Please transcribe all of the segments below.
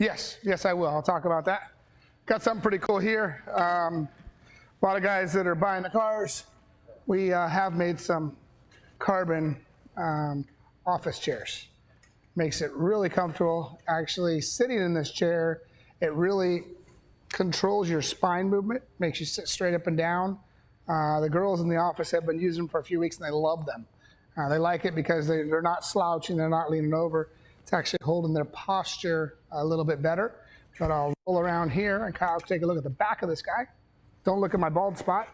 Yes, I will. I'll talk about that. Got something pretty cool here. A lot of guys that are buying the cars, we have made some carbon office chairs. Makes it really comfortable. Actually, sitting in this chair, it really controls your spine movement, makes you sit straight up and down. The girls in the office have been using them for a few weeks and they love them. They like it because they're not slouching, they're not leaning over. It's actually holding their posture a little bit better. But I'll roll around here and Kyle, take a look at the back of this guy. Don't look at my bald spot.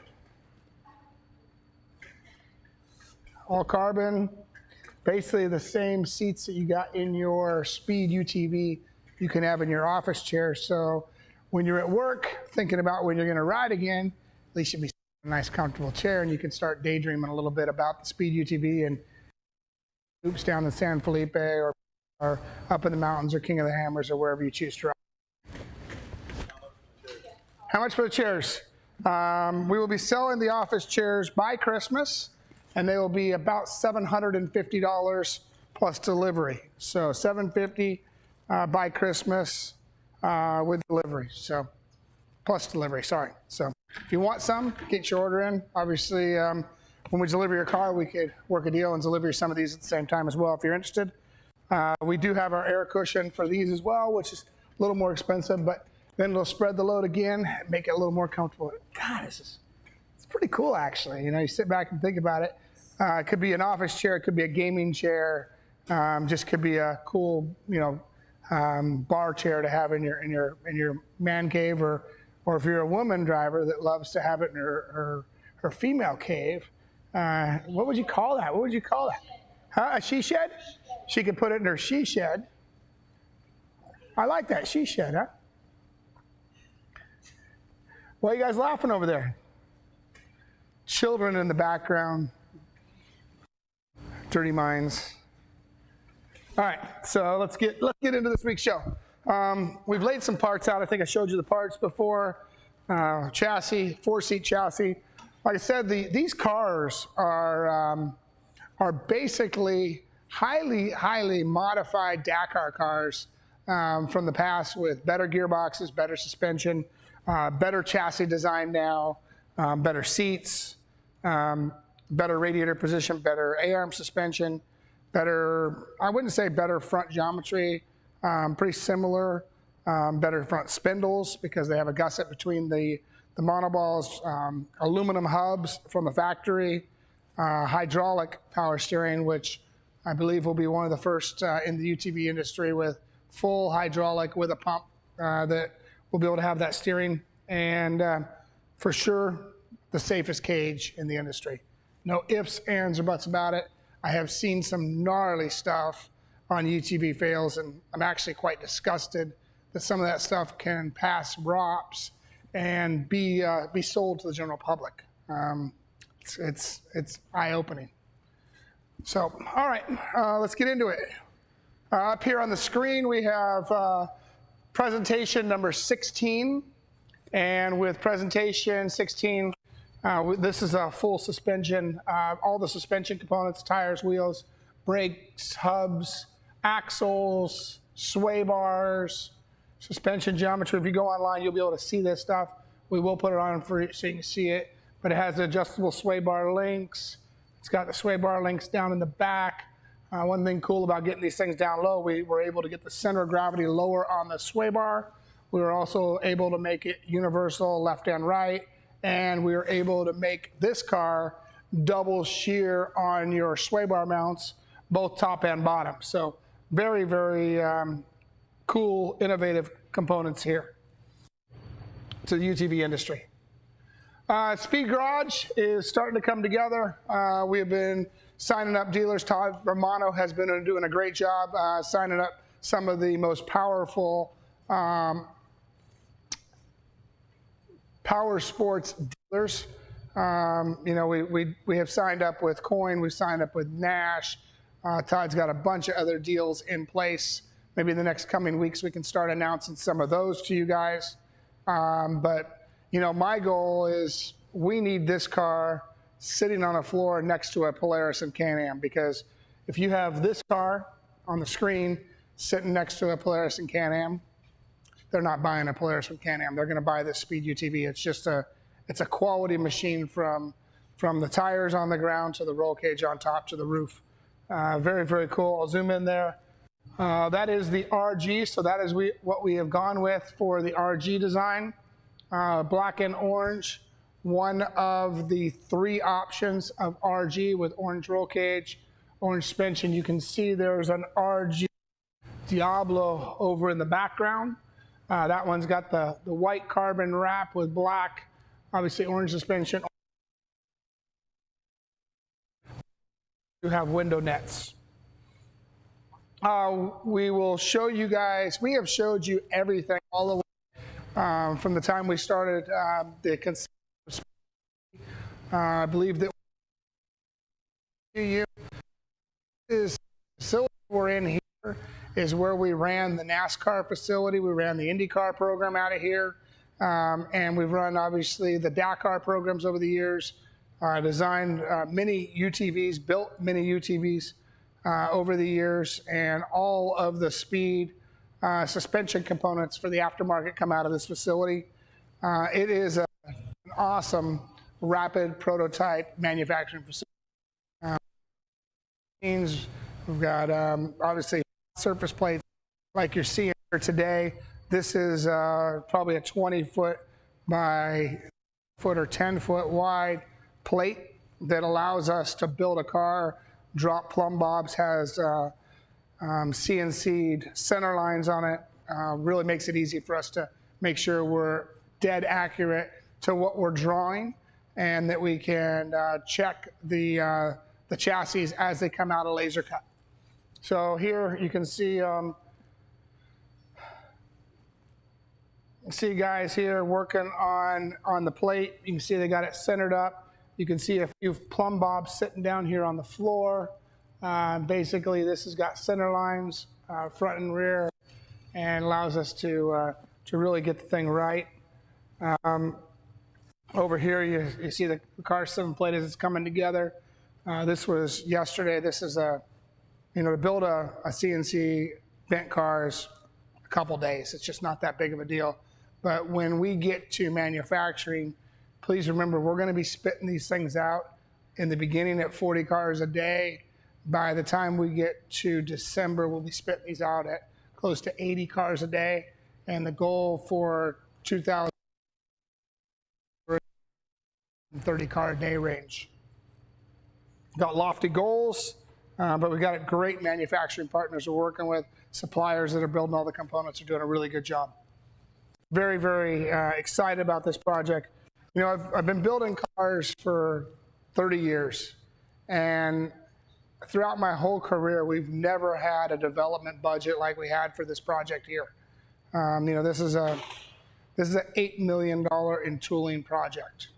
All carbon, basically the same seats that you got in your Speed UTV you can have in your office chair. So when you're at work, thinking about when you're gonna ride again, at least you'll be in a nice comfortable chair and you can start daydreaming a little bit about the Speed UTV and oops down in San Felipe or up in the mountains or King of the Hammers or wherever you choose to ride. How much for the chairs? We will be selling the office chairs by Christmas, and they will be about $750 plus delivery. So $750 by Christmas with delivery. So plus delivery, sorry. So if you want some, get your order in. Obviously, when we deliver your car, we could work a deal and deliver you some of these at the same time as well if you're interested. We do have our air cushion for these as well, which is a little more expensive, but then it'll spread the load again, make it a little more comfortable. God, it's pretty cool actually. You know, you sit back and think about it. It could be an office chair, it could be a gaming chair, just could be a cool, you know, bar chair to have in your man cave, or if you're a woman driver that loves to have it in her female cave. What would you call that? What would you call that? Huh? A she shed? She could put it in her she shed. I like that, she shed, huh? Why are you guys laughing over there? Children in the background. Dirty minds. All right, so let's get into this week's show. We've laid some parts out. I think I showed you the parts before. Chassis, 4-seat chassis. Like I said, these cars are basically highly modified Dakar cars from the past with better gearboxes, better suspension, better chassis design now, better seats, better radiator position, better A-arm suspension, better, I wouldn't say better front geometry, pretty similar, better front spindles because they have a gusset between the monoballs, aluminum hubs from the factory, hydraulic power steering, which I believe will be one of the first in the UTV industry with full hydraulic with a pump that will be able to have that steering, and for sure the safest cage in the industry. No ifs, ands, or buts about it. I have seen some gnarly stuff on UTV fails, and I'm actually quite disgusted that some of that stuff can pass ROPS and be sold to the general public. It's eye-opening. So, all right, let's get into it. Up here on the screen, we have presentation number 16. And with presentation 16, this is a full suspension, all the suspension components, tires, wheels, brakes, hubs, axles, sway bars, suspension geometry. If you go online, you'll be able to see this stuff. We will put it on for you so you can see it. But it has the adjustable sway bar links. It's got the sway bar links down in the back. One thing cool about getting these things down low, we were able to get the center of gravity lower on the sway bar. We were also able to make it universal left and right. And we were able to make this car double shear on your sway bar mounts, both top and bottom. So very, very cool, innovative components here to the UTV industry. Speed Garage is starting to come together. We have been signing up dealers. Todd Romano has been doing a great job signing up some of the most powerful power sports dealers. You know, we have signed up with Coin, we've signed up with Nash. Todd's got a bunch of other deals in place. Maybe in the next coming weeks we can start announcing some of those to you guys. But you know, my goal is we need this car sitting on a floor next to a Polaris and Can-Am, because if you have this car on the screen sitting next to a Polaris and Can-Am, they're not buying a Polaris from Can-Am. They're going to buy this Speed UTV. It's a quality machine from the tires on the ground to the roll cage on top to the roof. Very, very cool. I'll zoom in there. That is the RG, so that is what we have gone with for the RG design. Black and orange, one of the 3 options of RG with orange roll cage, orange suspension. You can see there's an RG Diablo over in the background. That one's got the white carbon wrap with black, obviously orange suspension. You have window nets. We will show you guys, we have showed you everything all the way from the time we started the concept. I believe that is facility we're in here is where we ran the NASCAR facility. We ran the IndyCar program out of here. And we've run, obviously, the Dakar programs over the years, designed many UTVs, built many UTVs over the years, and all of the speed suspension components for the aftermarket come out of this facility. It is an awesome, rapid prototype manufacturing facility. We've got, obviously, surface plates like you're seeing here today. This is probably a 20-foot by foot or 10-foot wide plate that allows us to build a car, drop plumb bobs, has CNC'd center lines on it. Really makes it easy for us to make sure we're dead accurate to what we're drawing, and that we can check the chassis as they come out of laser cut. So here you can see guys here working on the plate. You can see they got it centered up. You can see a few plumb bobs sitting down here on the floor. Basically, this has got center lines, front and rear, and allows us to really get the thing right. Over here, you see the car 7 plate as it's coming together. This was yesterday. This is to build a CNC bent car is a couple days. It's just not that big of a deal. But when we get to manufacturing, please remember, we're going to be spitting these things out in the beginning at 40 cars a day. By the time we get to December, we'll be spitting these out at close to 80 cars a day. And the goal for 2,030 car a day range. Got lofty goals, but we got great manufacturing partners we're working with. Suppliers that are building all the components are doing a really good job. Very, very excited about this project. I've been building cars for 30 years, and throughout my whole career, we've never had a development budget like we had for this project here. This is an $8 million in tooling project,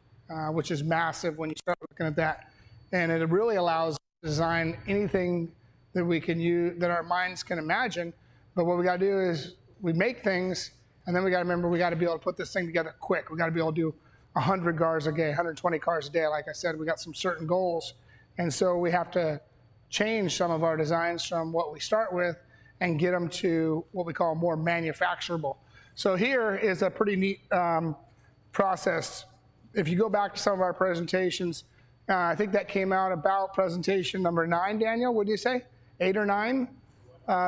which is massive when you start looking at that. And it really allows us to design anything that we can use, that our minds can imagine. But what we got to do is we make things, and then we got to remember we got to be able to put this thing together quick. We got to be able to do 100 cars a day, 120 cars a day. Like I said, we got some certain goals. And so we have to change some of our designs from what we start with and get them to what we call more manufacturable. So here is a pretty neat process. If you go back to some of our presentations, I think that came out about presentation number 9, Daniel, would you say? 8 or 9?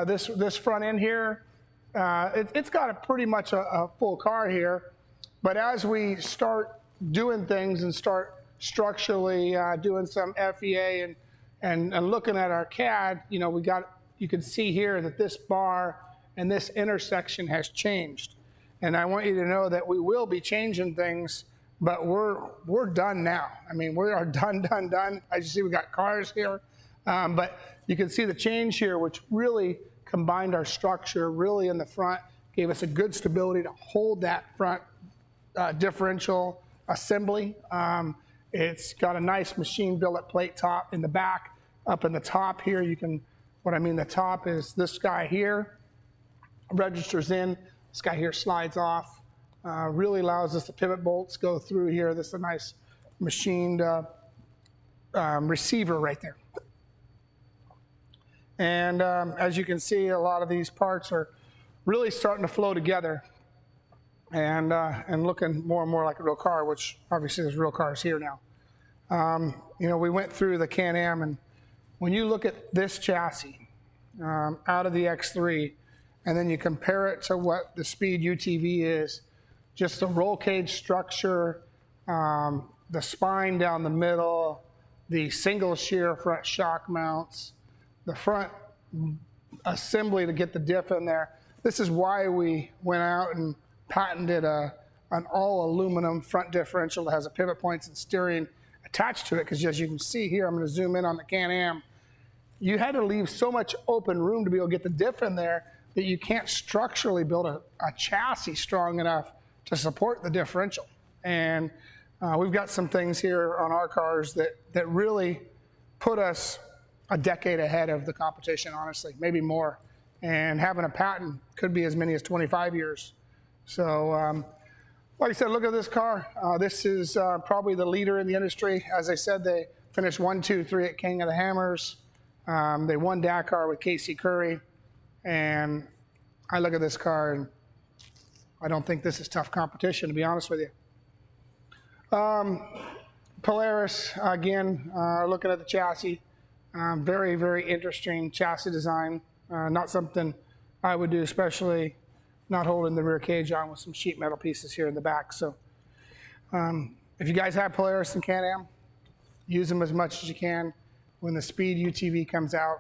This front end here, it's got pretty much a full car here. But as we start doing things and start structurally doing some FEA and looking at our CAD, you can see here that this bar and this intersection has changed. And I want you to know that we will be changing things, but we're done now. I mean, we are done. As you see, we got cars here, but you can see the change here, which really combined our structure really in the front, gave us a good stability to hold that front differential assembly. It's got a nice machine billet plate top in the back. Up in the top here, the top is this guy here, registers in. This guy here slides off. Really allows us, the pivot bolts go through here. This is a nice machined receiver right there. And as you can see, a lot of these parts are really starting to flow together. and looking more and more like a real car, which obviously there's real cars here now. You know, we went through the Can-Am, and when you look at this chassis out of the X3, and then you compare it to what the Speed UTV is, just the roll cage structure, the spine down the middle, the single shear front shock mounts, the front assembly to get the diff in there. This is why we went out and patented an all aluminum front differential that has a pivot points and steering attached to it, because as you can see here, I'm going to zoom in on the Can-Am, you had to leave so much open room to be able to get the diff in there that you can't structurally build a chassis strong enough to support the differential. And we've got some things here on our cars that really put us a decade ahead of the competition, honestly, maybe more. And having a patent could be as many as 25 years. So like I said, look at this car. This is probably the leader in the industry. As I said, they finished 1, 2, 3 at King of the Hammers. They won Dakar with Casey Curry. And I look at this car and I don't think this is tough competition, to be honest with you. Polaris, again, looking at the chassis, very, very interesting chassis design. Not something I would do, especially not holding the rear cage on with some sheet metal pieces here in the back. So if you guys have Polaris and Can-Am, use them as much as you can. When the Speed UTV comes out,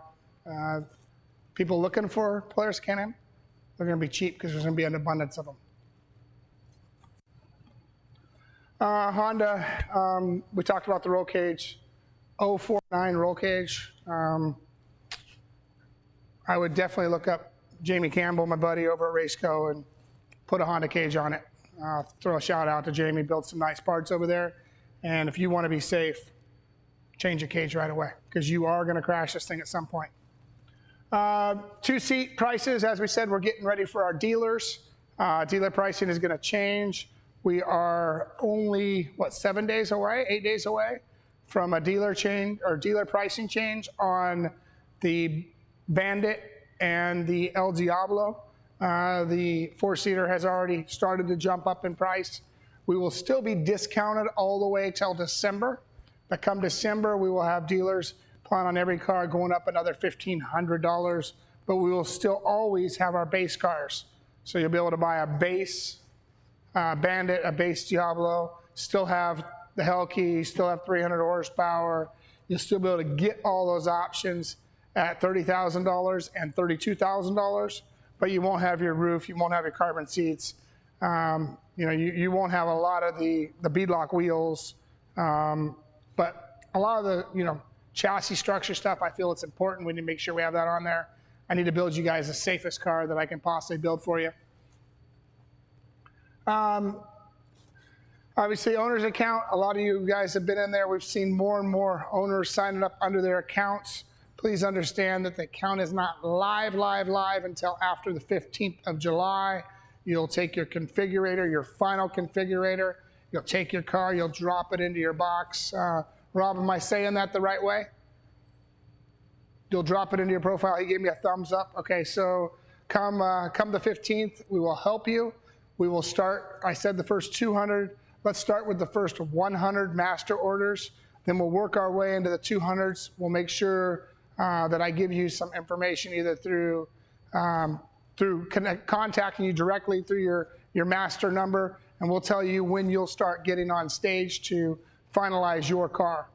people looking for Polaris Can-Am, they're going to be cheap because there's going to be an abundance of them. Honda, we talked about the roll cage, 049 roll cage. I would definitely look up Jamie Campbell, my buddy over at Raceco, and put a Honda cage on it. Throw a shout out to Jamie, build some nice parts over there. And if you want to be safe, change your cage right away, because you are going to crash this thing at some point. 2-seat prices, as we said, we're getting ready for our dealers. Dealer pricing is going to change. We are only, 7 days away, 8 days away from a dealer change or dealer pricing change on the Bandit and the El Diablo. The 4-seater has already started to jump up in price. We will still be discounted all the way till December. But come December, we will have dealers plan on every car going up another $1,500, but we will still always have our base cars. So you'll be able to buy a base Bandit, a base Diablo, still have the Hellkey, still have 300 horsepower. You'll still be able to get all those options at $30,000 and $32,000, but you won't have your roof, you won't have your carbon seats. You won't have a lot of the beadlock wheels, but a lot of the chassis structure stuff, I feel it's important. We need to make sure we have that on there. I need to build you guys the safest car that I can possibly build for you. Obviously, owner's account, a lot of you guys have been in there. We've seen more and more owners signing up under their accounts. Please understand that the account is not live until after the 15th of July. You'll take your configurator, your final configurator. You'll take your car, you'll drop it into your box. Rob, am I saying that the right way? You'll drop it into your profile. He gave me a thumbs up. Okay, so come the 15th, we will help you. We will start, I said the first 200. Let's start with the first 100 master orders. Then we'll work our way into the 200s. We'll make sure that I give you some information either through contacting you directly through your master number, and we'll tell you when you'll start getting on stage to finalize your car.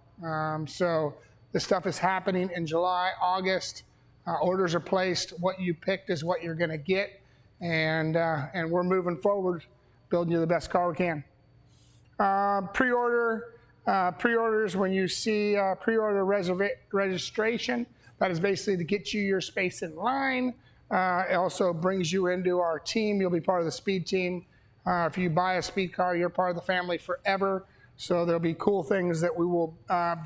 So this stuff is happening in July, August. Orders are placed. What you picked is what you're going to get, and we're moving forward, building you the best car we can. Pre-orders, when you see pre-order registration, that is basically to get you your space in line. It also brings you into our team. You'll be part of the Speed team. If you buy a Speed car, you're part of the family forever. So there'll be cool things that we will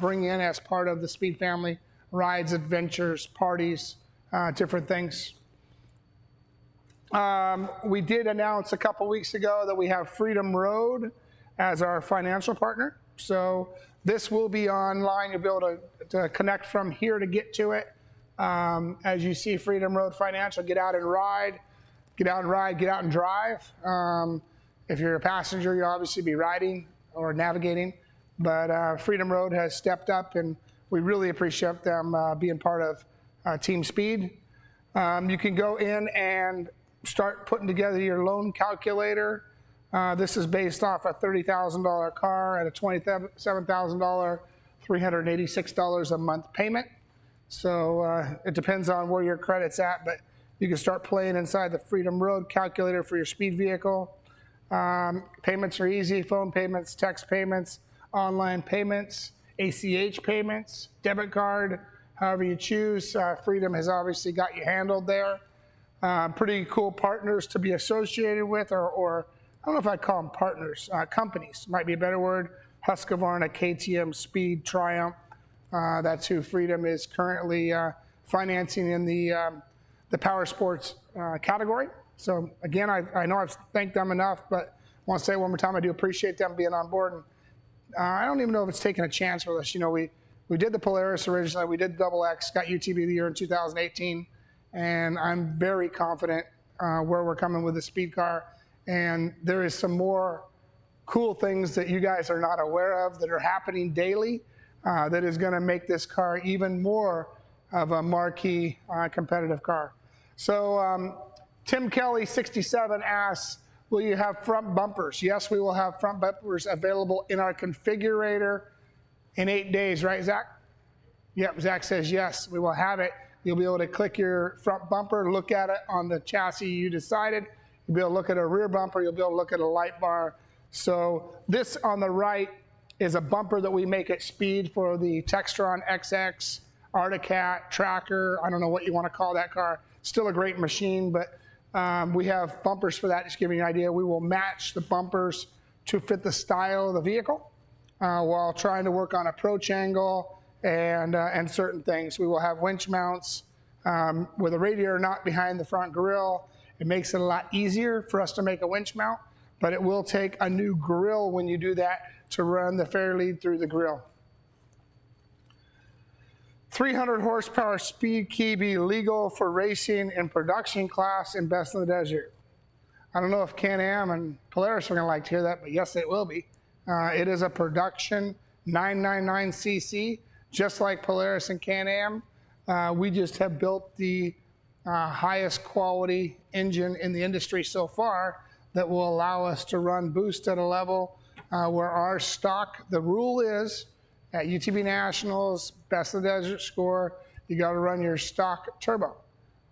bring in as part of the Speed family, rides, adventures, parties, different things. We did announce a couple weeks ago that we have Freedom Road as our financial partner. So this will be online. You'll be able to connect from here to get to it. As you see, Freedom Road Financial, get out and ride, get out and drive. If you're a passenger, you'll obviously be riding or navigating. But Freedom Road has stepped up, and we really appreciate them being part of Team Speed. You can go in and start putting together your loan calculator. This is based off a $30,000 car at a $27,000, $386 a month payment. So it depends on where your credit's at, but you can start playing inside the Freedom Road calculator for your speed vehicle. Payments are easy: phone payments, text payments, online payments, ACH payments, debit card, however you choose. Freedom has obviously got you handled there. Pretty cool partners to be associated with, or I don't know if I'd call them partners, companies might be a better word. Husqvarna, KTM, Speed, Triumph. That's who Freedom is currently financing in the power sports category. So again, I know I've thanked them enough, but I want to say it one more time, I do appreciate them being on board. And I don't even know if it's taking a chance with us. You know, we did the Polaris originally, we did Double X, got UTV of the year in 2018, and I'm very confident where we're coming with the speed car. And there is some more cool things that you guys are not aware of that are happening daily that is going to make this car even more of a marquee competitive car. So Tim Kelly 67 asks, will you have front bumpers? Yes, we will have front bumpers available in our configurator in 8 days, right, Zach? Yep, Zach says yes, we will have it. You'll be able to click your front bumper, look at it on the chassis you decided. You'll be able to look at a rear bumper, you'll be able to look at a light bar. So this on the right is a bumper that we make at Speed for the Textron XX, Arctic Cat, Tracker, I don't know what you want to call that car. Still a great machine, but we have bumpers for that. Just to give you an idea, we will match the bumpers to fit the style of the vehicle while trying to work on approach angle and certain things. We will have winch mounts with a radiator not behind the front grille. It makes it a lot easier for us to make a winch mount, but it will take a new grill when you do that to run the fair lead through the grill. 300 horsepower speed key be legal for racing in production class in Best in the Desert? I don't know if Can-Am and Polaris are going to like to hear that, but yes, it will be. It is a production 999cc, just like Polaris and Can-Am. We just have built the highest quality engine in the industry so far that will allow us to run boost at a level where our stock, the rule is at UTV Nationals, Best of the Desert score, you got to run your stock turbo.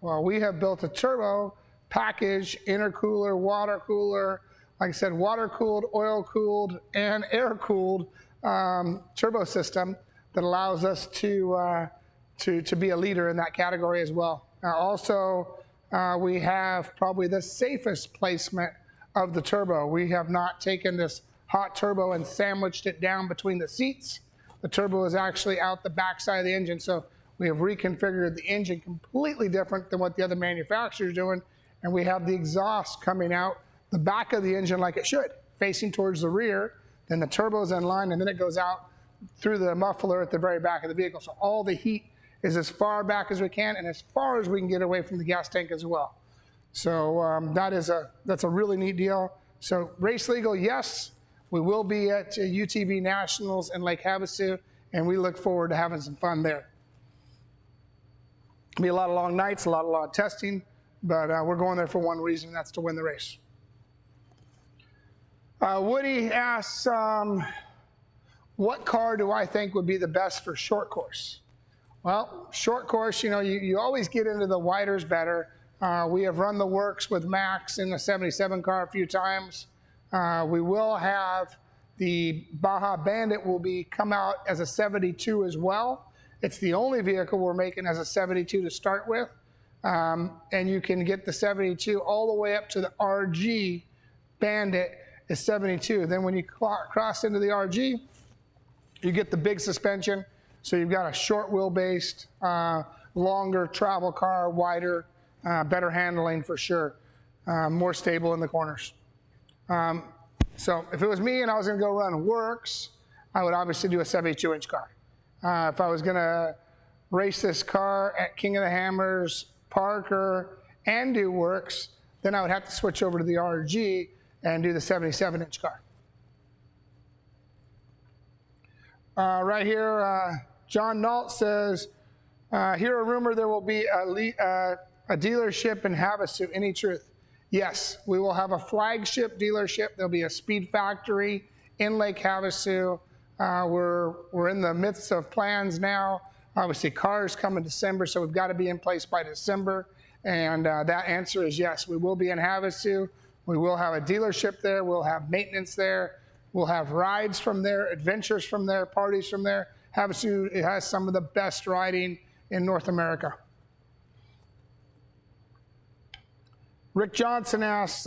Well, we have built a turbo package, intercooler, water cooler, like I said, water cooled, oil cooled, and air cooled turbo system that allows us to be a leader in that category as well. Also, we have probably the safest placement of the turbo. We have not taken this hot turbo and sandwiched it down between the seats. The turbo is actually out the backside of the engine, so we have reconfigured the engine completely different than what the other manufacturers are doing, and we have the exhaust coming out the back of the engine like it should, facing towards the rear, then the turbo's in line, and then it goes out through the muffler at the very back of the vehicle. So all the heat is as far back as we can and as far as we can get away from the gas tank as well. So that's a really neat deal. So race legal, yes. We will be at UTV Nationals in Lake Havasu, and we look forward to having some fun there. It'll be a lot of long nights, a lot of testing, but we're going there for one reason, and that's to win the race. Woody asks, what car do I think would be the best for short course? Well, short course, you know, you always get into the wider's better. We have run the works with Max in the 77 car a few times. We will have the Baja Bandit will come out as a 72 as well. It's the only vehicle we're making as a 72 to start with. And you can get the 72 all the way up to the RG Bandit is 72. Then when you cross into the RG, you get the big suspension. So you've got a short wheelbase, longer travel car, wider, better handling for sure, more stable in the corners. So if it was me and I was going to go run works, I would obviously do a 72-inch car. If I was going to race this car at King of the Hammers, Parker, and do works, then I would have to switch over to the RG and do the 77-inch car. Right here, John Nault says, hear a rumor there will be a dealership in Havasu. Any truth? Yes, we will have a flagship dealership. There'll be a speed factory in Lake Havasu. We're in the midst of plans now. Obviously, cars come in December, so we've got to be in place by December. And that answer is yes, we will be in Havasu. We will have a dealership there. We'll have maintenance there. We'll have rides from there, adventures from there, parties from there. Havasu, it has some of the best riding in North America. Rick Johnson asks,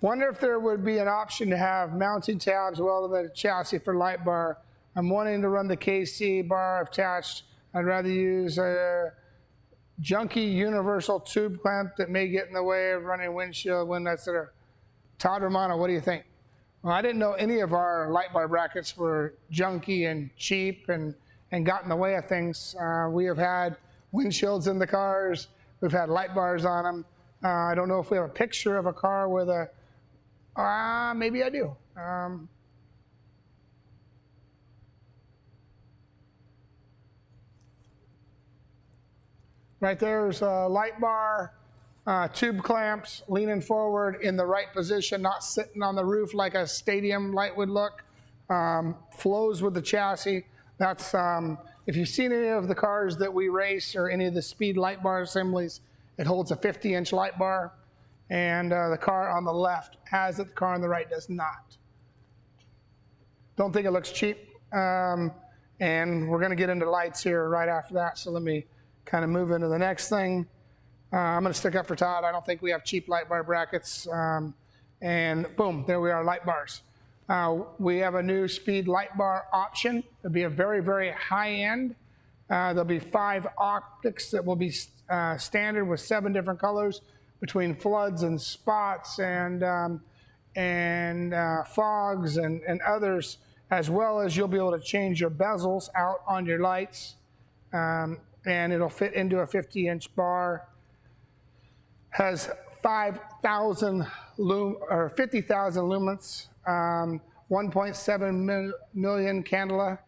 wonder if there would be an option to have mounting tabs welded to the chassis for light bar. I'm wanting to run the KC bar attached. I'd rather use a junky universal tube clamp that may get in the way of running windshield when that's there. Todd Romano, what do you think? Well, I didn't know any of our light bar brackets were junky and cheap and got in the way of things. We have had windshields in the cars. We've had light bars on them. I don't know if we have a picture of a car with a, maybe I do. Right there's a light bar, tube clamps, leaning forward in the right position, not sitting on the roof like a stadium light would look. Flows with the chassis. That's, if you've seen any of the cars that we race or any of the speed light bar assemblies, it holds a 50-inch light bar, and the car on the left has it, the car on the right does not. Don't think it looks cheap, and we're going to get into lights here right after that, so let me kind of move into the next thing. I'm going to stick up for Todd. I don't think we have cheap light bar brackets, and boom, there we are, light bars. We have a new speed light bar option. It'll be a very, very high end. There'll be 5 optics that will be standard with 7 different colors between floods and spots and fogs and others, as well as you'll be able to change your bezels out on your lights, and it'll fit into a 50-inch bar. Has 50,000 lumens, 1.7 million candela,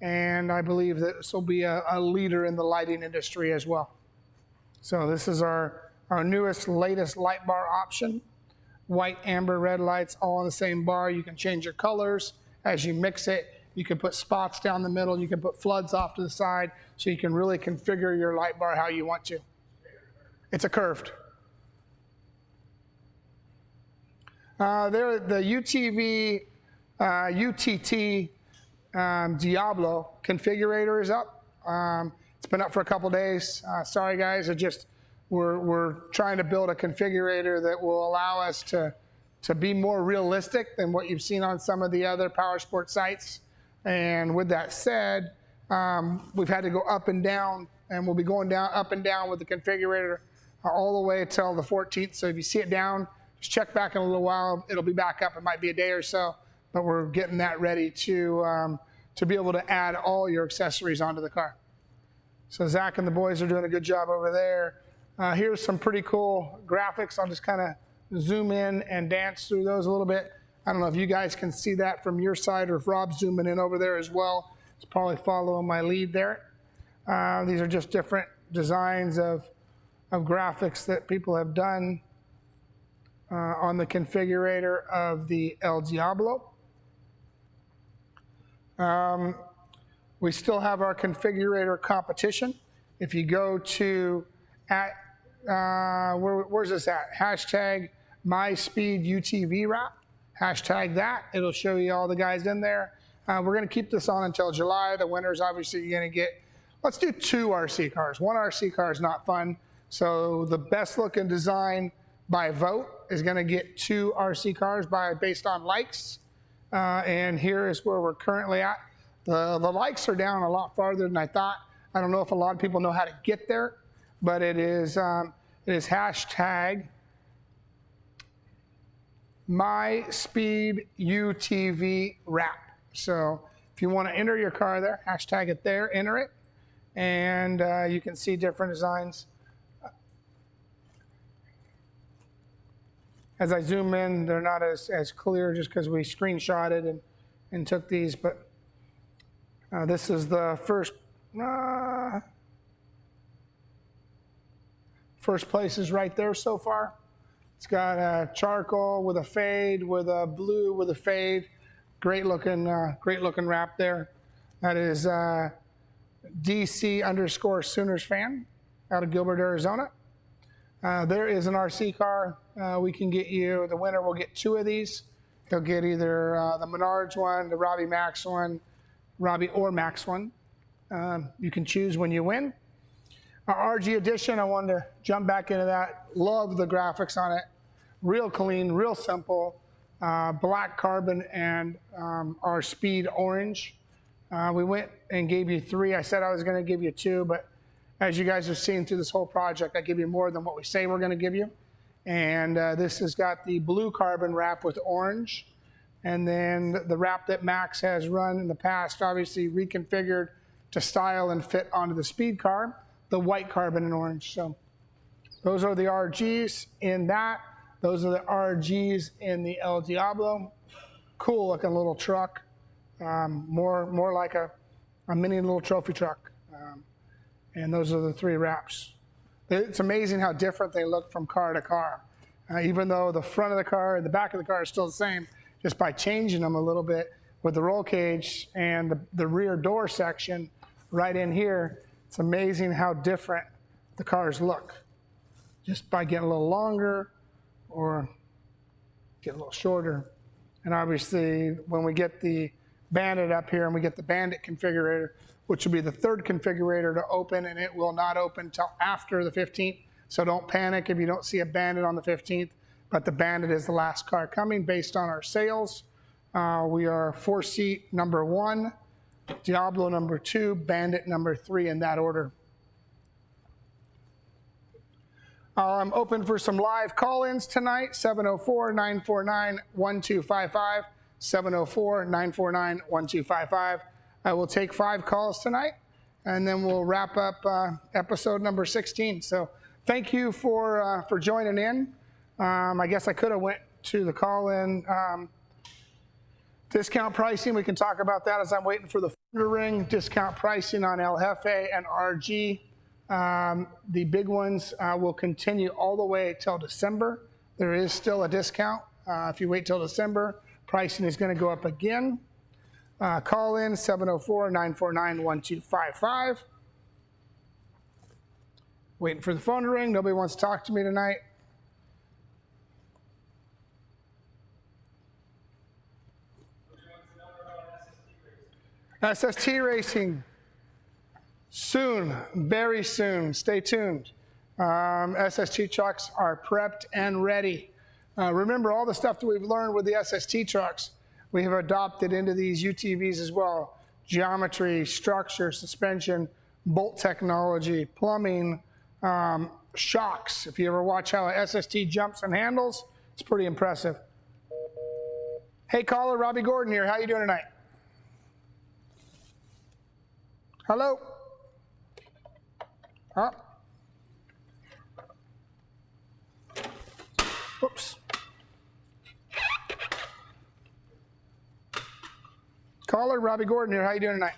and I believe that this will be a leader in the lighting industry as well. So this is our newest, latest light bar option. White, amber, red lights all on the same bar. You can change your colors as you mix it. You can put spots down the middle. You can put floods off to the side, so you can really configure your light bar how you want to. It's a curved. There, the UTV, UTT Diablo configurator is up. It's been up for a couple days. Sorry guys, we're trying to build a configurator that will allow us to be more realistic than what you've seen on some of the other power sport sites. And with that said, we've had to go up and down, and we'll be going up and down with the configurator all the way until the 14th. So if you see it down, just check back in a little while. It'll be back up. It might be a day or so, but we're getting that ready to be able to add all your accessories onto the car. So Zach and the boys are doing a good job over there. Here's some pretty cool graphics. I'll just kind of zoom in and dance through those a little bit. I don't know if you guys can see that from your side, or if Rob's zooming in over there as well. He's probably following my lead there. These are just different designs of graphics that people have done on the configurator of the El Diablo. We still have our configurator competition. If you go to where's this at? Hashtag MySpeedUTVWrap. Hashtag that. It'll show you all the guys in there. We're going to keep this on until July. The winners, obviously, you're going to get, let's do 2 RC cars. 1 RC car is not fun. So the best looking design by vote is going to get 2 RC cars based on likes. And here is where we're currently at. The likes are down a lot farther than I thought. I don't know if a lot of people know how to get there, but it is hashtag MySpeedUTVWrap. So if you want to enter your car there, hashtag it there, enter it, and you can see different designs. as I zoom in, they're not as clear just because we screenshotted and took these, but this is the first place is right there so far. It's got a charcoal with a fade, with a blue with a fade. Great looking wrap there. That is DC_Sooners fan out of Gilbert, Arizona. There is an RC car. We can get you, the winner will get 2 of these. He'll get either the Menards one, the Robbie Max one, Robbie or Max one. You can choose when you win. Our RG edition, I wanted to jump back into that. Love the graphics on it. Real clean, real simple. Black carbon and our speed orange. We went and gave you 3. I said I was going to give you 2, but as you guys have seen through this whole project, I give you more than what we say we're going to give you. And this has got the blue carbon wrap with orange. And then the wrap that Max has run in the past, obviously reconfigured to style and fit onto the speed car, the white carbon and orange. So those are the RGs in that. Those are the RGs in the El Diablo. Cool looking little truck. More like a mini little trophy truck. And those are the 3 wraps. It's amazing how different they look from car to car. Even though the front of the car and the back of the car is still the same, just by changing them a little bit with the roll cage and the rear door section right in here, it's amazing how different the cars look. Just by getting a little longer or get a little shorter. And obviously, when we get the Bandit up here and we get the Bandit configurator, which will be the 3rd configurator to open, and it will not open till after the 15th. So don't panic if you don't see a Bandit on the 15th, but the Bandit is the last car coming based on our sales. We are 4-seat number 1, Diablo number 2, Bandit number 3 in that order. I'm open for some live call-ins tonight, 704-949-1255, 704-949-1255. I will take 5 calls tonight, and then we'll wrap up episode number 16. So thank you for joining in. I guess I could have went to the call-in discount pricing. We can talk about that as I'm waiting for the phone to ring. Discount pricing on El Jefe and RG. The big ones will continue all the way till December. There is still a discount. If you wait till December, pricing is going to go up again. Call in 704-949-1255. Waiting for the phone to ring. Nobody wants to talk to me tonight. SST racing. Soon, very soon. Stay tuned. SST trucks are prepped and ready. Remember all the stuff that we've learned with the SST trucks, we have adopted into these UTVs as well. Geometry, structure, suspension, bolt technology, plumbing, shocks. If you ever watch how a SST jumps and handles, it's pretty impressive. Hey caller, Robbie Gordon here. How you doing tonight? Hello? Huh? Oops. Caller, Robbie Gordon here. How you doing tonight?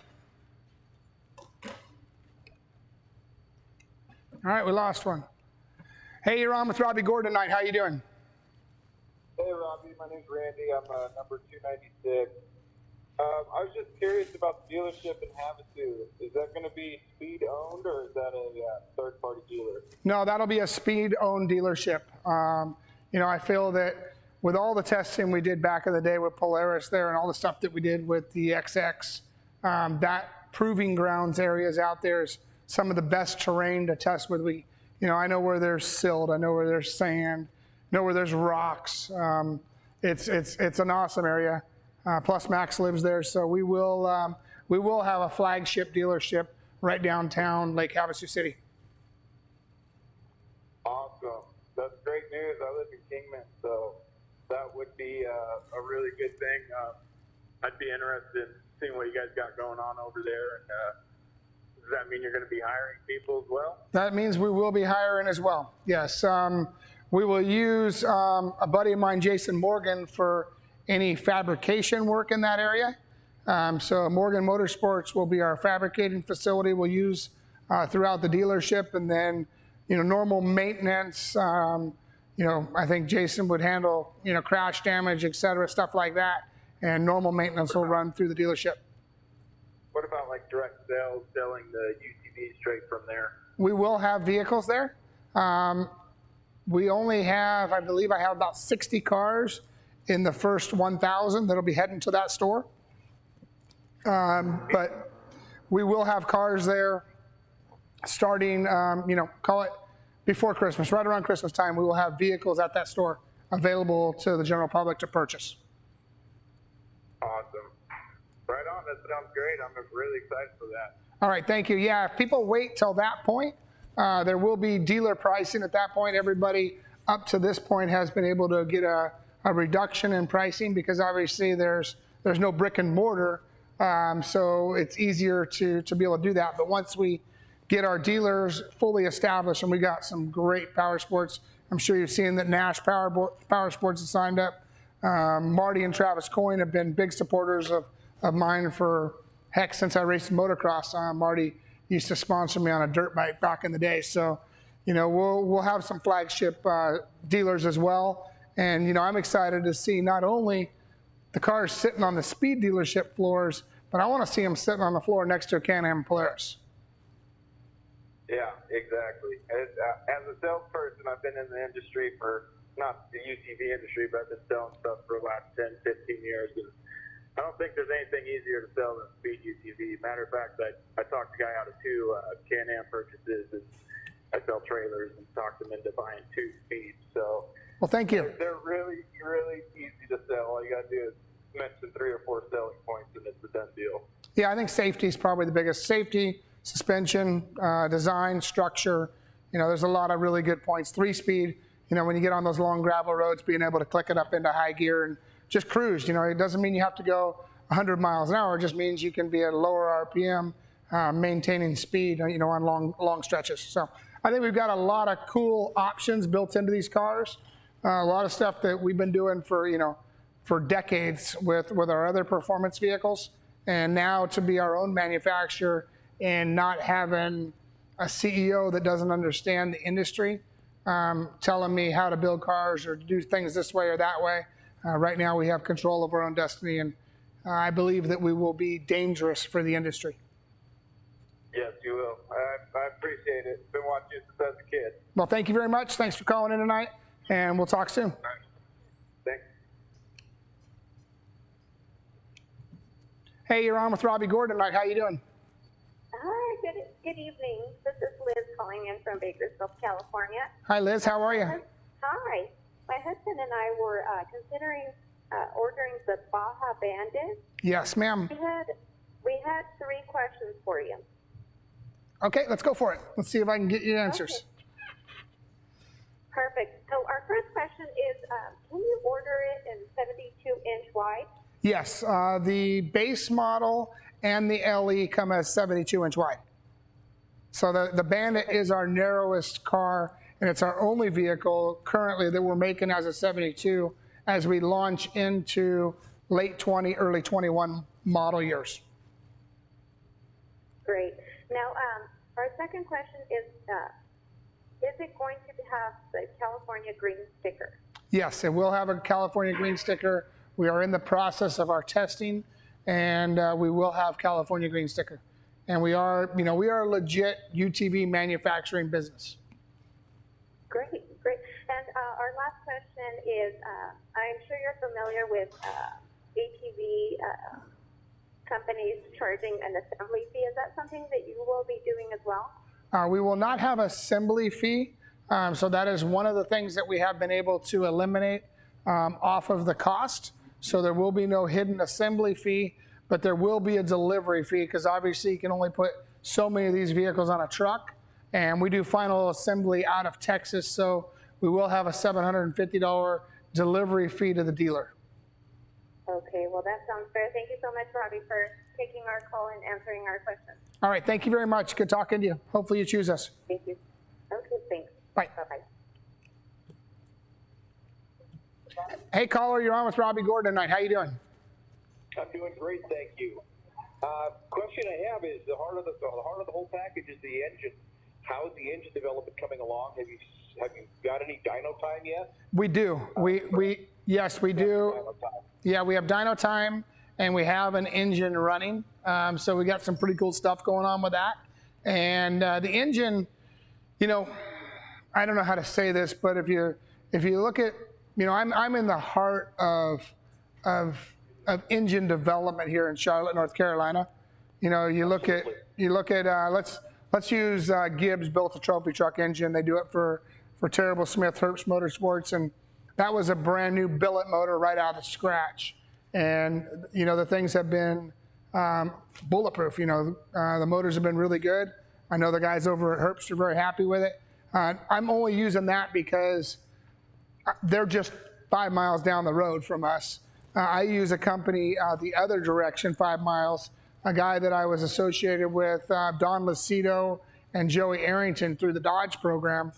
All right, we lost one. Hey, you're on with Robbie Gordon tonight. How you doing? Hey, Robbie. My name's Randy. I'm number 296. I was just curious about the dealership in Havasu. Is that going to be speed-owned, or is that a third-party dealer? No, that'll be a speed-owned dealership. You know, I feel that with all the testing we did back in the day with Polaris there and all the stuff that we did with the XX, that proving grounds areas out there is some of the best terrain to test with. You know, I know where there's silt, I know where there's sand, I know where there's rocks. It's an awesome area. Plus Max lives there, so we will have a flagship dealership right downtown Lake Havasu City. Awesome. That's great news. I live in Kingman, so that would be a really good thing. I'd be interested in seeing what you guys got going on over there. And does that mean you're going to be hiring people as well? That means we will be hiring as well. Yes. We will use a buddy of mine, Jason Morgan, for any fabrication work in that area. So Morgan Motorsports will be our fabricating facility we'll use throughout the dealership, and then, normal maintenance. I think Jason would handle, crash damage, et cetera, stuff like that, and normal maintenance will run through the dealership. What about like direct sales, selling the UTV straight from there? We will have vehicles there. We only have, I believe I have about 60 cars in the first 1,000 that'll be heading to that store. But we will have cars there starting, call it before Christmas, right around Christmas time. We will have vehicles at that store available to the general public to purchase. Awesome. Right on. That sounds great. I'm really excited for that. All right, thank you. Yeah, if people wait till that point, there will be dealer pricing at that point. Everybody up to this point has been able to get a reduction in pricing because obviously there's no brick and mortar, so it's easier to be able to do that. But once we get our dealers fully established, and we got some great power sports, I'm sure you've seen that Nash Power Sports has signed up. Marty and Travis Coyne have been big supporters of mine for, heck, since I raced motocross. Marty used to sponsor me on a dirt bike back in the day. So, we'll have some flagship dealers as well. And, I'm excited to see not only the cars sitting on the speed dealership floors, but I want to see them sitting on the floor next to a Can-Am Polaris. Yeah, exactly. As a salesperson, I've been in the industry for, not the UTV industry, but I've been selling stuff for the last 10, 15 years. And I don't think there's anything easier to sell than speed UTV. Matter of fact, I talked a guy out of two Can-Am purchases, and I sell trailers and talked them into buying 2 speeds. So, well, thank you. They're really, really easy to sell. All you got to do is mention 3 or 4 selling points, and it's a done deal. Yeah, I think safety is probably the biggest. Safety, suspension, design, structure. There's a lot of really good points. 3-speed. When you get on those long gravel roads, being able to click it up into high gear and just cruise. It doesn't mean you have to go 100 miles an hour. It just means you can be at a lower RPM, maintaining speed, on long stretches. So I think we've got a lot of cool options built into these cars. A lot of stuff that we've been doing for decades with our other performance vehicles. And now to be our own manufacturer and not having a CEO that doesn't understand the industry, telling me how to build cars or do things this way or that way. Right now we have control of our own destiny, and I believe that we will be dangerous for the industry. Yes, you will. I appreciate it. Been watching you since I was a kid. Well, thank you very much. Thanks for calling in tonight, and we'll talk soon. All right. Thanks. Hey, you're on with Robbie Gordon tonight. How you doing? Hi, good evening. This is Liz calling in from Bakersfield, California. Hi, Liz. How are you? Hi. My husband and I were considering ordering the Baja Bandit. Yes, ma'am. We had 3 questions for you. Okay, let's go for it. Let's see if I can get you answers. Okay. Perfect. So our first question is, can you order it in 72-inch wide? Yes, the base model and the LE come as 72-inch wide. So the Bandit is our narrowest car, and it's our only vehicle currently that we're making as a 72 as we launch into late 20, early 21 model years. Great. Now, our second question is it going to have the California green sticker? Yes, it will have a California green sticker. We are in the process of our testing, and we will have California green sticker. And we are a legit UTV manufacturing business. Great. And our last question is, I'm sure you're familiar with ATV companies charging an assembly fee. Is that something that you will be doing as well? We will not have assembly fee. So that is one of the things that we have been able to eliminate off of the cost. So there will be no hidden assembly fee, but there will be a delivery fee because obviously you can only put so many of these vehicles on a truck. And we do final assembly out of Texas, so we will have a $750 delivery fee to the dealer. Okay, well that sounds fair. Thank you so much, Robbie, for taking our call and answering our questions. All right, thank you very much. Good talking to you. Hopefully you choose us. Thank you. Okay, thanks. Bye. Bye-bye. Hey, caller, you're on with Robbie Gordon tonight. How you doing? I'm doing great, thank you. Question I have is the heart of the whole package is the engine. How is the engine development coming along? Have you got any dyno time yet? We do. Yes, we do. Yeah, we have dyno time, and we have an engine running. So we got some pretty cool stuff going on with that. And the engine, you know, I don't know how to say this, but if you look at, you know, I'm in the heart of engine development here in Charlotte, North Carolina. You know, you look at let's use Gibbs built a trophy truck engine. They do it for Terrible Smith Herbst Motorsports, and that was a brand new billet motor right out of the scratch. And you know, the things have been bulletproof. You know, the motors have been really good. I know the guys over at Herbst are very happy with it. I'm only using that because they're just 5 miles down the road from us. I use a company the other direction, 5 miles, a guy that I was associated with, Don Lucido and Joey Arrington through the Dodge program,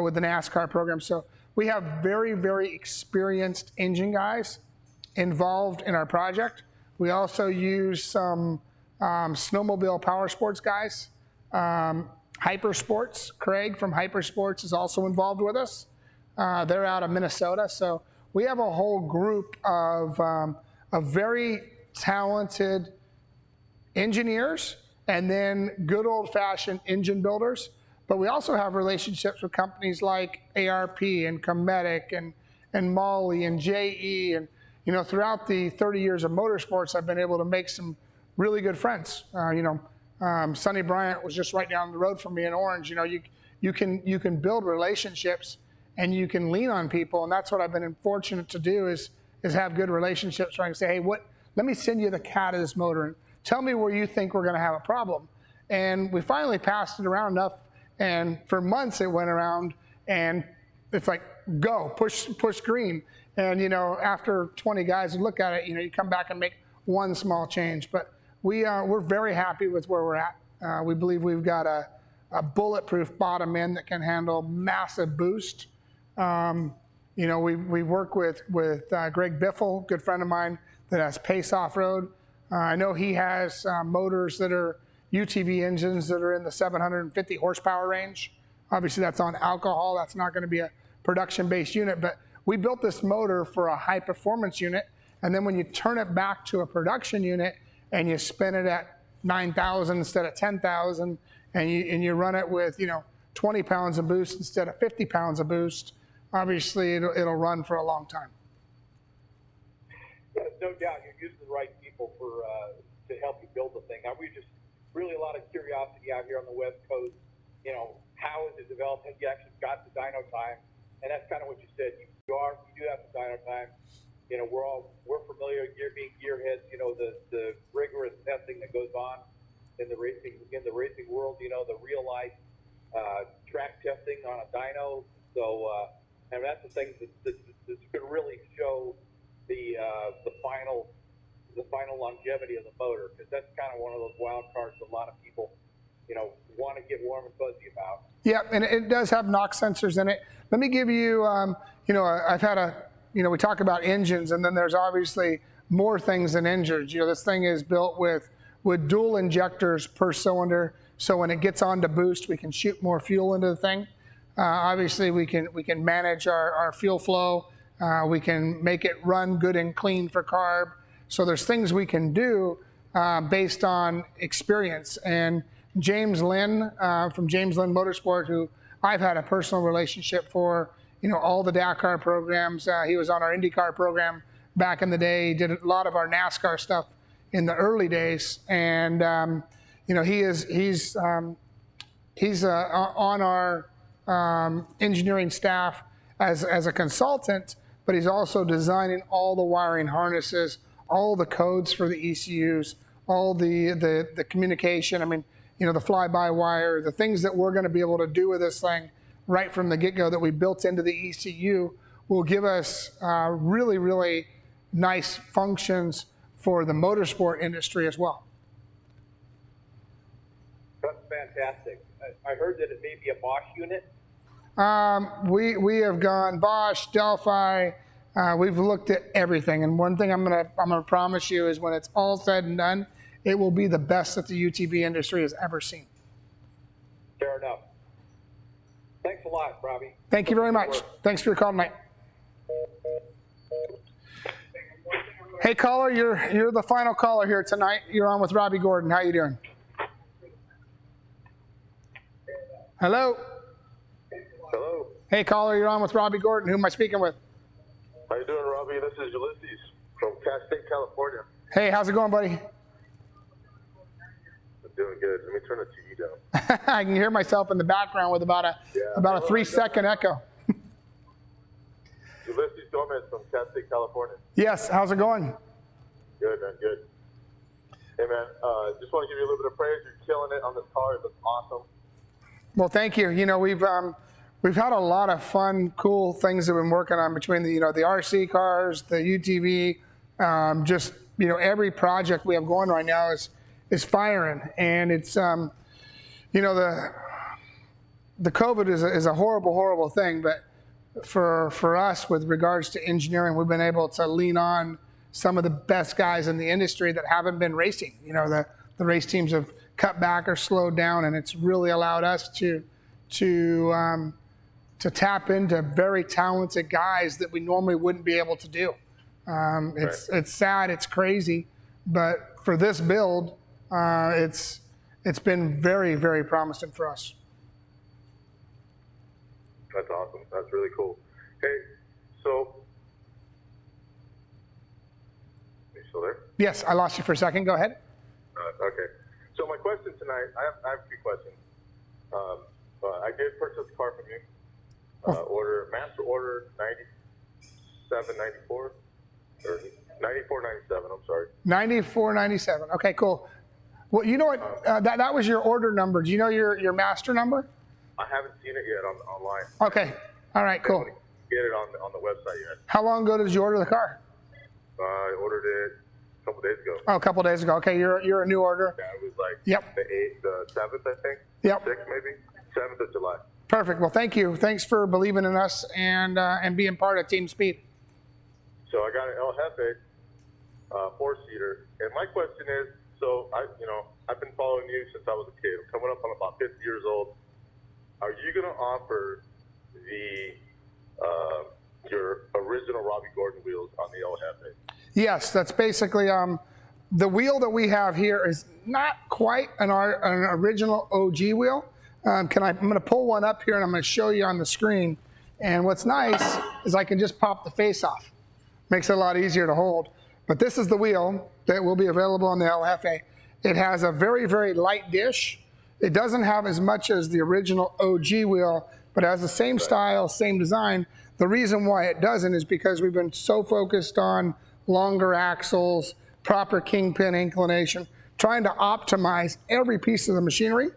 with the NASCAR program. So we have very, very experienced engine guys involved in our project. We also use some snowmobile power sports guys. Hypersports, Craig from Hypersports is also involved with us. They're out of Minnesota. So we have a whole group of very talented engineers and then good old-fashioned engine builders. But we also have relationships with companies like ARP and Cometic and Molly and JE. And, you know, throughout the 30 years of motorsports, I've been able to make some really good friends. Sonny Bryant was just right down the road from me in Orange. You know, you can build relationships and you can lean on people, and that's what I've been fortunate to do is have good relationships where I can say, hey, let me send you the CAD of this motor and tell me where you think we're going to have a problem. And we finally passed it around enough, and for months it went around, and it's like, go, push green. And, you know, after 20 guys would look at it, you know, you come back and make one small change. But we're very happy with where we're at. We believe we've got a bulletproof bottom end that can handle massive boost. You know, we work with Greg Biffle, good friend of mine that has Pace Off-Road. I know he has motors that are UTV engines that are in the 750 horsepower range. Obviously that's on alcohol. That's not going to be a production-based unit, but we built this motor for a high performance unit. And then when you turn it back to a production unit and you spin it at 9,000 instead of 10,000, and you run it with, you know, 20 pounds of boost instead of 50 pounds of boost, obviously it'll run for a long time. Yeah, no doubt you're using the right people to help you build the thing. Now, we just really a lot of curiosity out here on the West Coast. You know, how is it developed? Have you actually got the dyno time? And that's kind of what you said. You do have the dyno time. You know, we're familiar, being gearheads. You know, the rigorous testing that goes on in the racing world. You know, the real life track testing on a dyno. So, and that's the thing that's going to really show the final longevity of the motor, because that's kind of one of those wild cards a lot of people, you know, want to get warm and fuzzy about. Yeah, and it does have NOx sensors in it. Let me give you, you know, I've had we talk about engines, and then there's obviously more things than engines. You know, this thing is built with dual injectors per cylinder, so when it gets on to boost, we can shoot more fuel into the thing. Obviously, we can manage our fuel flow. We can make it run good and clean for carb. So there's things we can do based on experience. And James Lynn from James Lynn Motorsport, who I've had a personal relationship for, you know, all the Dakar programs. He was on our IndyCar program back in the day. He did a lot of our NASCAR stuff in the early days. And you know, he's on our engineering staff as a consultant, but he's also designing all the wiring harnesses, all the codes for the ECUs, all the communication. I mean, you know, the fly-by-wire, the things that we're going to be able to do with this thing right from the get-go that we built into the ECU will give us really, really nice functions for the motorsport industry as well. That's fantastic. I heard that it may be a Bosch unit. We have gone Bosch, Delphi, We've looked at everything, and one thing I'm gonna promise you is when it's all said and done, it will be the best that the UTV industry has ever seen. Fair enough. Thanks a lot, Robbie. Thank you very much. Thanks for your call tonight. Hey caller, you're the final caller here tonight. You're on with Robbie Gordon. How you doing? Hello? Hello. Hey caller, you're on with Robbie Gordon. Who am I speaking with? How you doing, Robbie? This is Ulysses from State, California. Hey, how's it going, buddy? I'm doing good. Let me turn the TV down. I can hear myself in the background with about a 3-second echo. Ulysses Gomez from State, California. Yes, how's it going? Good, man, good. Hey, man, just want to give you a little bit of praise. You're killing it on this car. It looks awesome. Well, thank you. You know, we've had a lot of fun, cool things that we've been working on between the the RC cars, the UTV, just every project we have going right now is firing, and it's the COVID is a horrible thing, but for us with regards to engineering, we've been able to lean on some of the best guys in the industry that haven't been racing. The race teams have cut back or slowed down, and it's really allowed us to tap into very talented guys that we normally wouldn't be able to do. It's sad, it's crazy, but for this build, it's been very promising for us. That's awesome. That's really cool. Hey, so are you still there? Yes, I lost you for a second. Go ahead. Okay. So my question tonight, I have 2 questions. I did purchase a car from you. Master order 9794 or 9497. I'm sorry. 9497. Okay, cool. Well, you know what? That was your order number. Do you know your master number? I haven't seen it yet online. Okay. All right. Cool. I didn't get it on the website yet. How long ago did you order the car? I ordered it a couple days ago. Oh, a couple days ago. Okay, you're a new order. Yeah, it was like Yep. the 7th, I think. Yep. 6th, maybe 7th of July. Perfect. Well, thank you. Thanks for believing in us and being part of Team Speed. So I got an El Jefe 4-seater, and my question is, so I've been following you since I was a kid. I'm coming up on about 50 years old. Are you going to offer your original Robbie Gordon wheels on the El Jefe? Yes, that's basically the wheel that we have here is not quite an original OG wheel. I'm going to pull one up here and I'm going to show you on the screen. And what's nice is I can just pop the face off. Makes it a lot easier to hold. But this is the wheel that will be available on the El Jefe. It has a very light dish. It doesn't have as much as the original OG wheel, but it has the same style, same design. The reason why it doesn't is because we've been so focused on longer axles, proper kingpin inclination, trying to optimize every piece of the machinery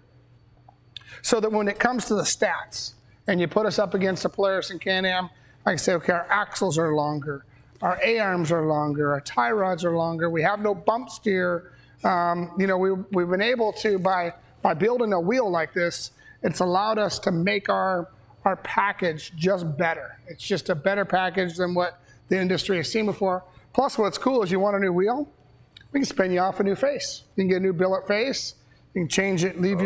so that when it comes to the stats and you put us up against a Polaris and Can-Am, I can say, okay, our axles are longer, our A-arms are longer, our tie rods are longer, we have no bump steer. We've been able to, by building a wheel like this, it's allowed us to make our package just better. It's just a better package than what the industry has seen before. Plus, what's cool is you want a new wheel, we can spin you off a new face. You can get a new billet face. You can change it, leave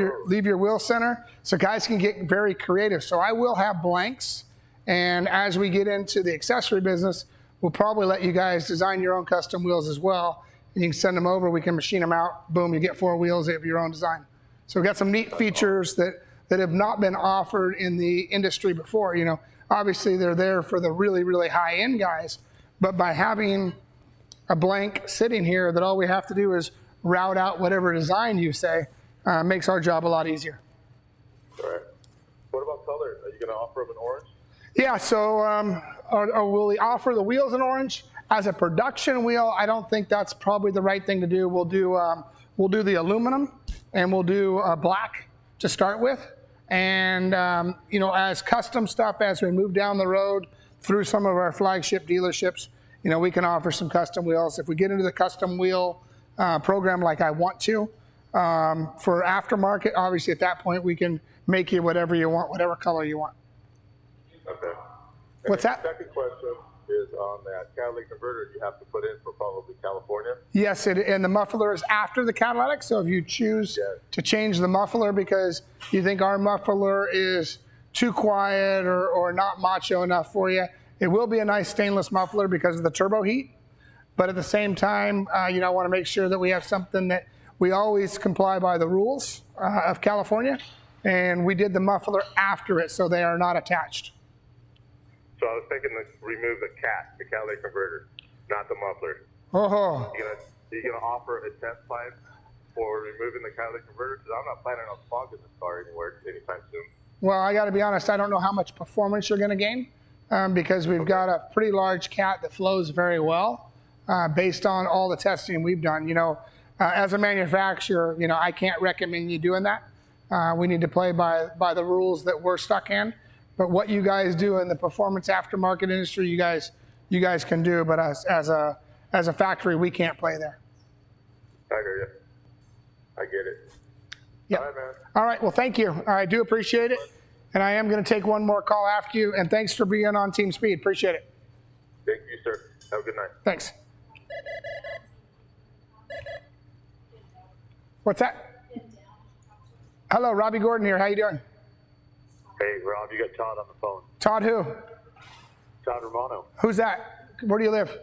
your wheel center. So guys can get very creative. So I will have blanks. And as we get into the accessory business, we'll probably let you guys design your own custom wheels as well. And you can send them over. We can machine them out. Boom, you get 4 wheels of your own design. So we've got some neat features that have not been offered in the industry before. Obviously they're there for the really high-end guys. But by having a blank sitting here that all we have to do is route out whatever design you say, makes our job a lot easier. All right. What about color? Are you going to offer them an orange? Yeah, so will we offer the wheels in orange? As a production wheel, I don't think that's probably the right thing to do. We'll do the aluminum and we'll do black to start with. And as custom stuff, as we move down the road through some of our flagship dealerships, we can offer some custom wheels. If we get into the custom wheel program like I want to, for aftermarket, obviously at that point we can make you whatever you want, whatever color you want. Okay. What's that? Second question. is on that catalytic converter you have to put in for probably California. Yes, and the muffler is after the catalytic. So if you choose to change the muffler because you think our muffler is too quiet or not macho enough for you, it will be a nice stainless muffler because of the turbo heat. But at the same time, I want to make sure that we have something that we always comply by the rules of California. And we did the muffler after it, so they are not attached. So I was thinking to remove the catalytic converter, not the muffler. Oh. You gonna offer a test pipe for removing the catalytic converter? Because I'm not planning on fogging this car anywhere anytime soon. Well, I got to be honest, I don't know how much performance you're going to gain because we've got a pretty large cat that flows very well based on all the testing we've done. As a manufacturer, I can't recommend you doing that. We need to play by the rules that we're stuck in. But what you guys do in the performance aftermarket industry, you guys can do. But as a factory, we can't play there. I hear you. I get it. Yeah. All right, man. All right. Well, thank you. I do appreciate it. And I am going to take one more call after you. And thanks for being on Team Speed. Appreciate it. Thank you, sir. Have a good night. Thanks. What's that? Hello, Robbie Gordon here. How you doing? Hey, Rob, you got Todd on the phone. Todd who? Todd Romano. Who's that? Where do you live?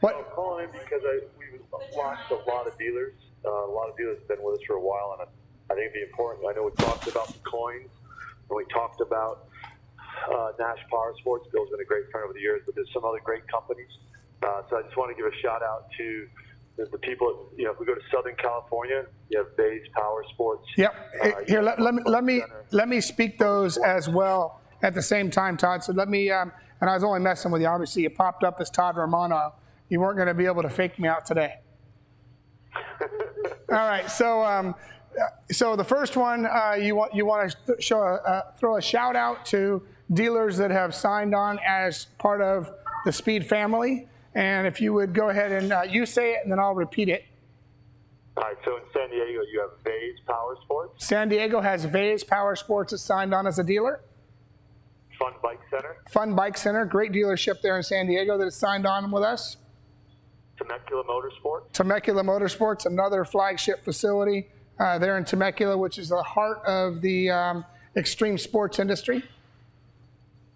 What? I'm calling in because we've lost a lot of dealers. A lot of dealers have been with us for a while, and I think it'd be important. I know we talked about the coins, and we talked about Nash Power Sports. Bill's been a great friend over the years, but there's some other great companies. So I just want to give a shout out to the people. If we go to Southern California, you have Bays Power Sports. Yep. Here, let me speak those as well at the same time, Todd. So let me. And I was only messing with you. Obviously, you popped up as Todd Romano. You weren't going to be able to fake me out today. All right. So the first one, you want to throw a shout out to dealers that have signed on as part of the Speed family. And if you would go ahead and you say it, and then I'll repeat it. All right, so in San Diego, you have Bays Power Sports. San Diego has Bays Power Sports that's signed on as a dealer. Fun Bike Center. Fun Bike Center, great dealership there in San Diego that is signed on with us. Temecula Motorsports. Temecula Motorsports, another flagship facility there in Temecula, which is the heart of the extreme sports industry.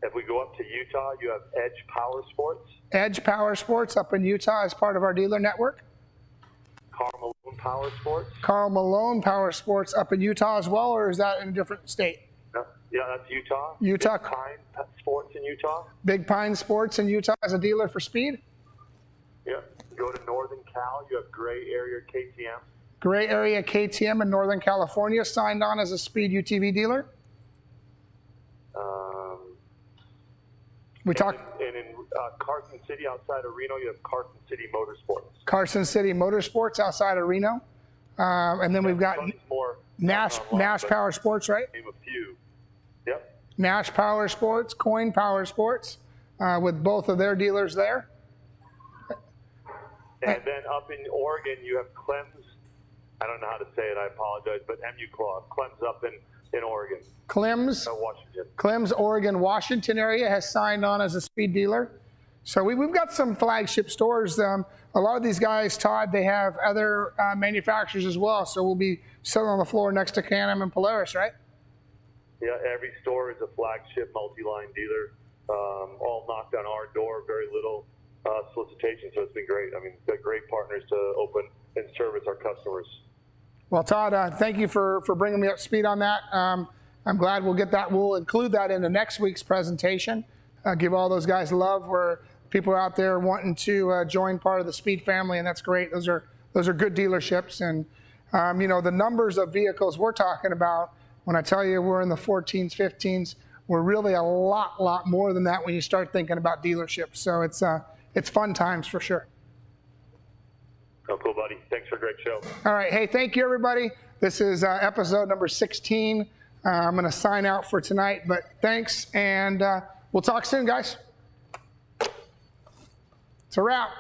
If we go up to Utah, you have Edge Power Sports. Edge Power Sports up in Utah as part of our dealer network. Karl Malone Power Sports. Karl Malone Power Sports up in Utah as well, or is that in a different state? No, yeah, that's Utah. Utah. Big Pine Sports in Utah. Big Pine Sports in Utah as a dealer for Speed. Yeah. Go to Northern Cal, you have Gray Area KTM. Gray Area KTM in Northern California signed on as a Speed UTV dealer. We talked. And in Carson City, outside of Reno, you have Carson City Motorsports. Carson City Motorsports outside of Reno. And then we've got Nash Power Sports, right? Name a few. Yep. Nash Power Sports, Coin Power Sports, with both of their dealers there. And then up in Oregon, you have Clem's. I don't know how to say it. I apologize, but MU Claw. Clem's up in Oregon. Clem's, Washington. Clem's, Oregon, Washington area has signed on as a Speed dealer. So we've got some flagship stores. A lot of these guys, Todd, they have other manufacturers as well. So we'll be selling on the floor next to Can-Am and Polaris, right? Yeah, every store is a flagship multi-line dealer. All knocked on our door, very little solicitation. So it's been great. I mean, they're great partners to open and service our customers. Well, Todd, thank you for bringing me up to speed on that. I'm glad we'll get that. We'll include that in the next week's presentation. Give all those guys love where people are out there wanting to join part of the Speed family, and that's great. Those are good dealerships. And, the numbers of vehicles we're talking about, when I tell you we're in the 14s, 15s, we're really a lot more than that when you start thinking about dealerships. So it's fun times for sure. Oh, cool, buddy. Thanks for a great show. All right. Hey, thank you, everybody. This is episode number 16. I'm going to sign out for tonight, but thanks, and we'll talk soon, guys. It's a wrap.